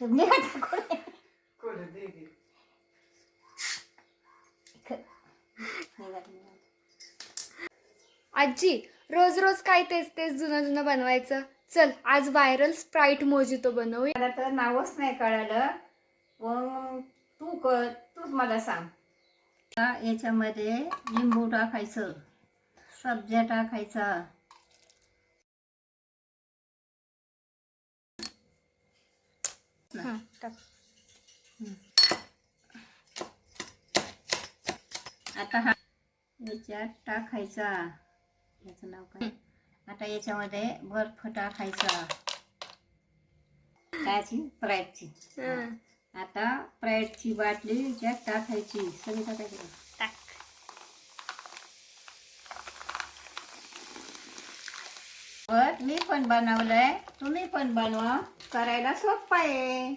तुम्ही का आजी रोज रोज काय तेच तेच जुनं जुनं बनवायचं. चल आज व्हायरल स्प्राईट मोजितो बनवूया. मला तर नावच नाही कळालं. मग तूच मला सांग. याच्यामध्ये लिंबू टाकायचं, सब्जा टाकायचा, हां टाक. आता हा याच्यात टाकायचा. याचं नाव काय? आता याच्यामध्ये बर्फ टाकायचा. कायची? स्प्राईटची. आता स्प्राईटची बाटली याच्यात टाकायची. सगळी टाकायची. टाक. मी पण बनवलंय, तुम्ही पण बनवा. करायला सोपं आहे.